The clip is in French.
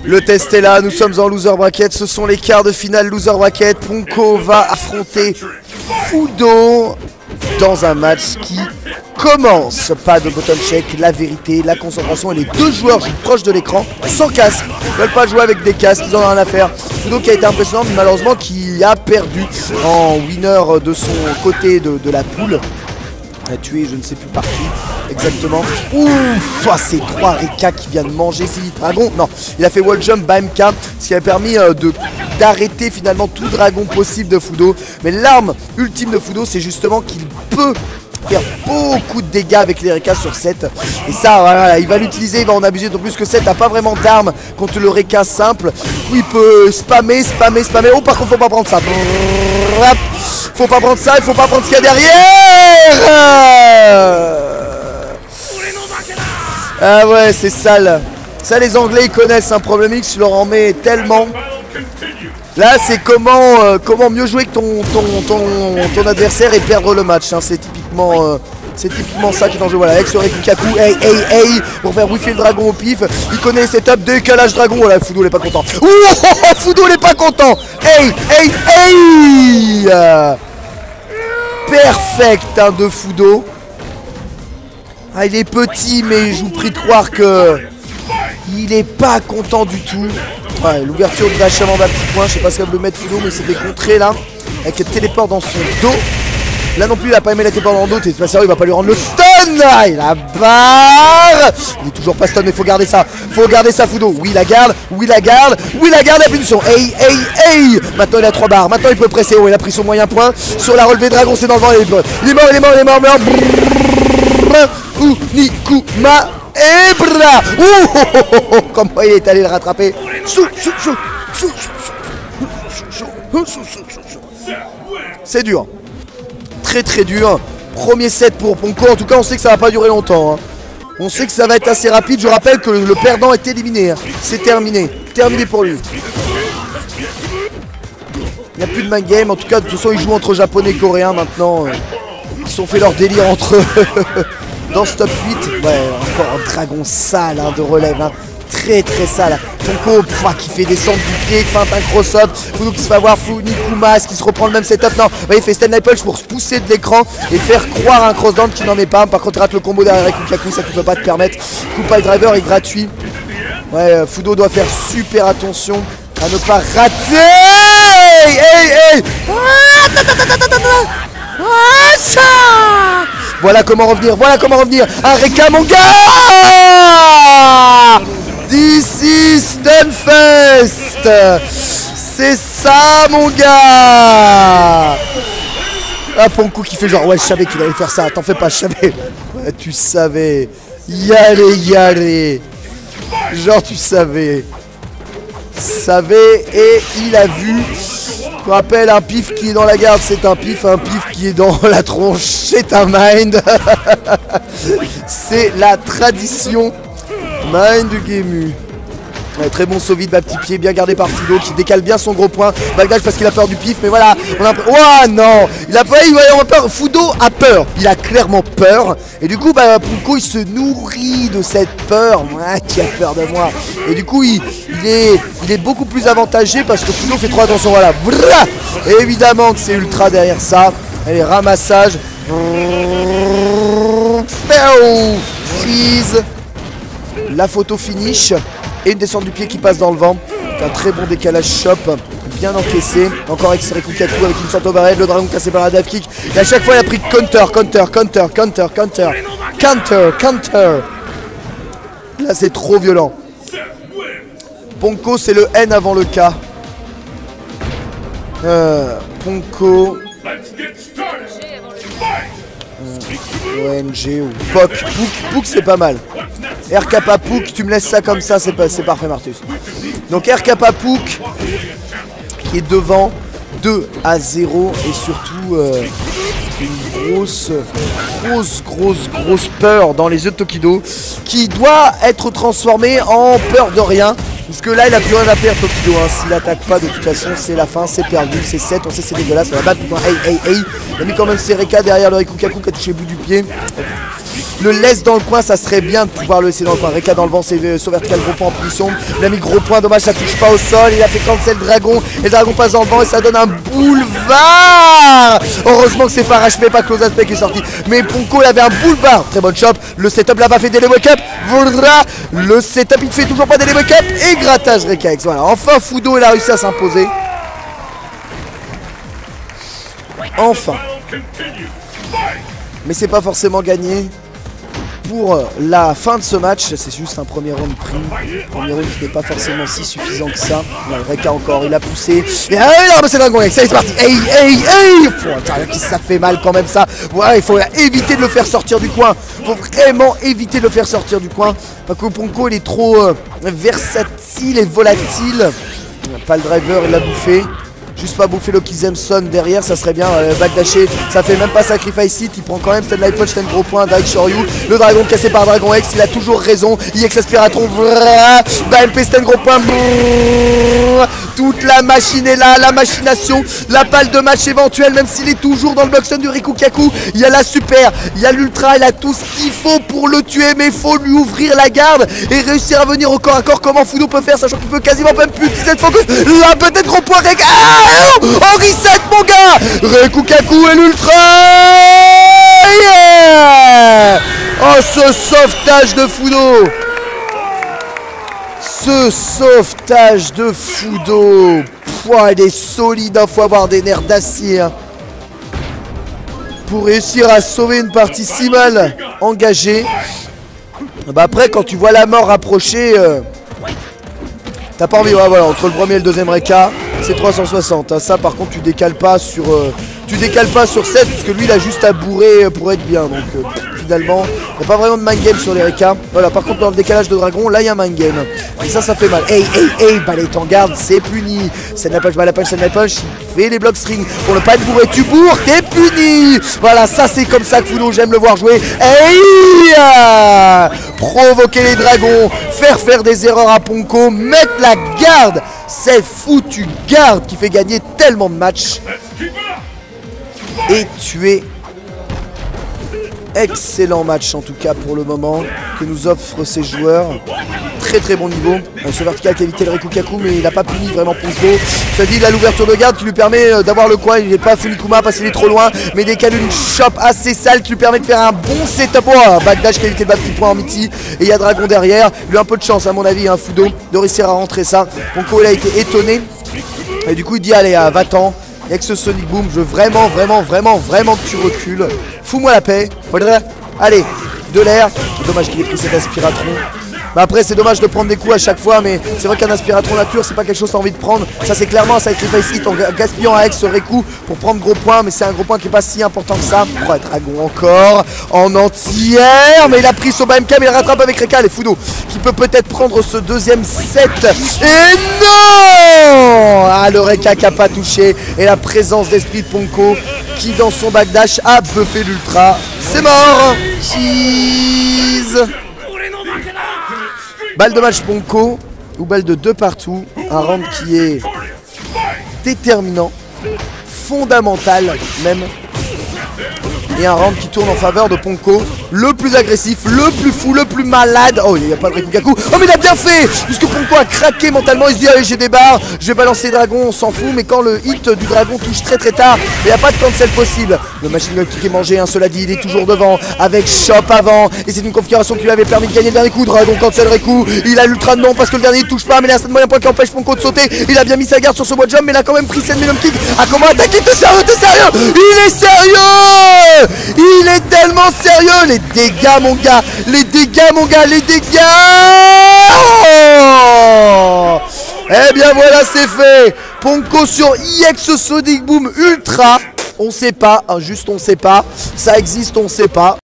Le test est là, nous sommes en loser bracket, ce sont les quarts de finale loser bracket. Ponko va affronter Fudo dans un match qui commence. Pas de button check, la vérité, la concentration et les deux joueurs proches de l'écran, sans casque. Ils veulent pas jouer avec des casques, ils en ont rien à faire. Fudo qui a été impressionnant, mais malheureusement qui a perdu en winner de son côté de la poule. A tué je ne sais plus par qui exactement. Ouf, c'est 3 Reka qui vient de manger Silly Dragon. Non, il a fait wall jump BMK, ce qui a permis d'arrêter finalement tout dragon possible de Fudo. Mais l'arme ultime de Fudo, c'est justement qu'il peut faire beaucoup de dégâts avec les Reka sur 7. Et ça, voilà, il va l'utiliser, il va en abuser. D'autant plus que 7 n'a pas vraiment d'arme contre le Reka simple. Où il peut spammer. Oh, par contre, faut pas prendre ça. Faut pas prendre ça, il faut pas prendre ce qu'il y a derrière. Ah ouais, c'est sale. Ça, les Anglais, ils connaissent un problème X, tu leur en mets tellement. Là, c'est comment mieux jouer que ton adversaire et perdre le match. Hein. C'est typiquement ça qui est en jeu. Voilà, avec ce Rikukaku, hey, pour faire wifi le dragon au pif. Il connaît les setups, décalage dragon. Voilà, Fudo, il est pas content. Ouh, Fudo, il est pas content. Hey. Perfect hein, de Fudo. Ah, il est petit, mais je vous prie de croire que il est pas content du tout. Ouais, l'ouverture de Vachement d'un petit point. Je sais pas ce qu'elle veut mettre Fudo, mais il s'est fait contrer là. Avec le téléport dans son dos. Là non plus, il a pas aimé la téléport dans le dos. T'es pas sérieux, il va pas lui rendre le stun. Ah, il a barre. Il est toujours pas stun, mais faut garder ça. Fudo. Oui, la garde, la punition. Hey. Maintenant, il a 3 barres. Maintenant, il peut presser. Oh, il a pris son moyen point. Sur la relevée dragon, c'est dans le vent. Il est mort. Funikuma. Et bra. Comment il est allé le rattraper. C'est dur. Très dur. Premier set pour Ponko. En tout cas, on sait que ça va pas durer longtemps. Hein. On sait que ça va être assez rapide. Je rappelle que le perdant est éliminé. Hein. C'est terminé. Terminé pour lui. Il n'y a plus de mind game. En tout cas, de toute façon, ils jouent entre japonais et coréens maintenant. Ils se sont fait leur délire entre eux. Dans ce top 8, ouais, encore un dragon sale hein, de relève, hein. Très sale. Ponko qui fait descendre du pied, qui fait un cross-up. Fudo qui se fait avoir, Funikuma qui se reprend le même setup. Non, ouais, il fait stand apple pour se pousser de l'écran et faire croire à un cross-down qui n'en est pas. Par contre, rate le combo derrière Rikukaku, ça ne peut pas te permettre. Coupa le driver est gratuit. Ouais, Fudo doit faire super attention à ne pas rater. Hey. Voilà comment revenir. Un Reka mon gars. This is Stunfest. C'est ça mon gars. Ah, Ponko qui fait genre ouais, je savais qu'il allait faire ça. T'en fais pas, je savais. Ouais, tu savais. Y aller. Genre tu savais. Et il a vu. Je me rappelle, un pif qui est dans la garde, c'est un pif qui est dans la tronche, c'est un mind. C'est la tradition. Mind du Gemu. Ouais, très bon saut vite, bas petit pied, bien gardé par Fudo qui décale bien son gros point. Backdash parce qu'il a peur du pif, mais voilà. Oh non, il a peur. Fudo a peur. Il a clairement peur. Et du coup, Ponko il se nourrit de cette peur. Moi qui a peur de moi. Et du coup, il est beaucoup plus avantagé parce que Fudo fait trop attention. Voilà. Et évidemment que c'est ultra derrière ça. Allez, ramassage. Tease. La photo finish. Et une descente du pied qui passe dans le vent. Un très bon décalage shop. Bien encaissé. Encore avec Rikukaku avec une sorte overhead. Le dragon cassé par la dive kick. Et à chaque fois il a pris counter. Là c'est trop violent. Ponko c'est le N avant le K. Ponko. OMG ou Pouk c'est pas mal. RK Pouk, tu me laisses ça comme ça, c'est parfait Martus. Donc RK Pouk qui est devant 2-0 et surtout une grosse peur dans les yeux de Tokido qui doit être transformé en peur de rien. Parce que là il a plus rien à perdre Tokido hein. S'il attaque pas de toute façon c'est la fin, c'est perdu, c'est 7, on sait c'est dégueulasse, on va battre putain, hey. Il a mis quand même ses Reka derrière le Rikukaku qui a touché le bout du pied. le laisse dans le coin, ça serait bien de pouvoir le laisser dans le coin. Reka dans le vent, c'est saut vertical, gros point en punition. Il a mis gros point, dommage, ça touche pas au sol. Il a fait cancel le dragon et le dragon passe dans le vent et ça donne un boulevard. Heureusement que c'est pas HP, pas Close Aspect qui est sorti. Mais Ponko, il avait un boulevard. Très bonne chop. Le setup l'a pas fait dès le wake up. Voilà. Le setup, il fait toujours pas dès le wake up. Et grattage Rekaex. Voilà. Enfin, Fudo, il a réussi à s'imposer. Enfin. Mais c'est pas forcément gagné. Pour la fin de ce match, c'est juste un premier round pris. Premier round qui n'est pas forcément si suffisant que ça. Reka encore, il a poussé. Et c'est Dragon X, c'est parti. Ça fait mal quand même ça. Ouais, il faut éviter de le faire sortir du coin. Il faut vraiment éviter de le faire sortir du coin. Parce que Ponko, il est trop versatile et volatile. Pas le driver, il l'a bouffé. Juste pas bouffer Loki Zemson derrière, ça serait bien. Backdashé, ça fait même pas sacrifice hit. Il prend quand même cette light punch, un gros point. Daik Shoryu, le dragon cassé par Dragon X, il a toujours raison. IX Aspiratron, MP c'est un gros point. Toute la machine est là, la machination, la balle de match éventuelle, même s'il est toujours dans le boxon du Rikukaku. Il y a la super, il y a l'ultra, il a tout ce qu'il faut pour le tuer, mais il faut lui ouvrir la garde et réussir à venir au corps à corps. Comment Fudo peut faire, sachant qu'il peut quasiment même plus utiliser de focus. Là, peut-être gros point Reka. Oh, reset mon gars. Rikukaku et l'ultra. Yeah. Oh, ce sauvetage de Fudo. Ce sauvetage de Fudo. Pouah, il est solide, il faut avoir des nerfs d'acier hein, pour réussir à sauver une partie si mal engagée. Bah après, quand tu vois la mort approcher, t'as pas envie. Ouais, voilà, entre le premier et le deuxième Reka, c'est 360. Hein. Ça, par contre, tu décales pas sur 7, puisque lui, il a juste à bourrer pour être bien. Donc, finalement, il n'y a pas vraiment de mind game sur les Reka. Voilà, par contre, dans le décalage de dragon, là, il y a mind game. Et ça fait mal. Hey, balai en garde, c'est puni. Send punch, balai punch, il fait les blocs string. Pour ne pas être bourré, tu bourres, t'es puni. Voilà, ça, c'est comme ça que Fudo, j'aime le voir jouer. Hey, provoquer les dragons, faire des erreurs à Ponko, mettre la garde. C'est foutu garde qui fait gagner tellement de matchs. Et tuer. Excellent match en tout cas pour le moment que nous offrent ces joueurs. Très bon niveau. Ce vertical qui a évité le Rikukaku, mais il n'a pas puni vraiment Ponko. Ça dit, il a l'ouverture de garde qui lui permet d'avoir le coin. Il n'est pas Funikuma parce qu'il est trop loin, mais décale une chope assez sale qui lui permet de faire un bon setup. Oh, backdash qui a évité de battre le point en miti. Et il y a Dragon derrière. Il a un peu de chance à mon avis, hein, Fudo, de réussir à rentrer ça. Ponko il a été étonné. Et du coup il dit allez va-t'en. Avec ce Sonic Boom, je veux vraiment que tu recules. Fous-moi la paix. Allez, de l'air. Dommage qu'il ait pris cet aspiratron. Bah après c'est dommage de prendre des coups à chaque fois, mais c'est vrai qu'un aspiratron nature c'est pas quelque chose que t'as envie de prendre. Ça c'est clairement un sacrifice hit en gaspillant avec ce Reku pour prendre gros point, mais c'est un gros point qui est pas si important que ça. Oh, Dragon encore en entière, mais il a pris son BMK, mais il rattrape avec Reka. Les Fudo qui peut peut-être prendre ce deuxième set. Et non, ah, le Reka qui a pas touché, et la présence d'esprit de Ponko qui dans son backdash a buffé l'ultra. C'est mort. Cheese. Balle de match Ponko, ou balle de 2 partout, un round qui est déterminant, fondamental même, et un round qui tourne en faveur de Ponko, le plus agressif, le plus fou, le plus malade. Oh, il n'y a pas de Rikukaku. Oh, mais il a bien fait, puisque Ponko a craqué mentalement. Il se dit allez, j'ai des barres, je vais balancer le dragon, on s'en fout. Mais quand le hit du dragon touche très tard, il n'y a pas de cancel possible. Le machine gun kick est mangé, hein, cela dit, il est toujours devant avec Chop avant, et c'est une configuration qui lui avait permis de gagner le dernier coup. Dragon cancel Reku, il a l'ultra de non parce que le dernier il touche pas, mais il a un moyen point qui empêche Ponko de sauter. Il a bien mis sa garde sur ce bois de jump, mais il a quand même pris cette minimum kick. Ah, comment attaquer? T'es sérieux? Il est sérieux. Il est tellement sérieux. Les dégâts mon gars, les dégâts mon gars, les dégâts. Oh, eh bien voilà, c'est fait. Ponko sur IX Sonic Boom Ultra. On sait pas, hein, juste on sait pas. Ça existe, on sait pas.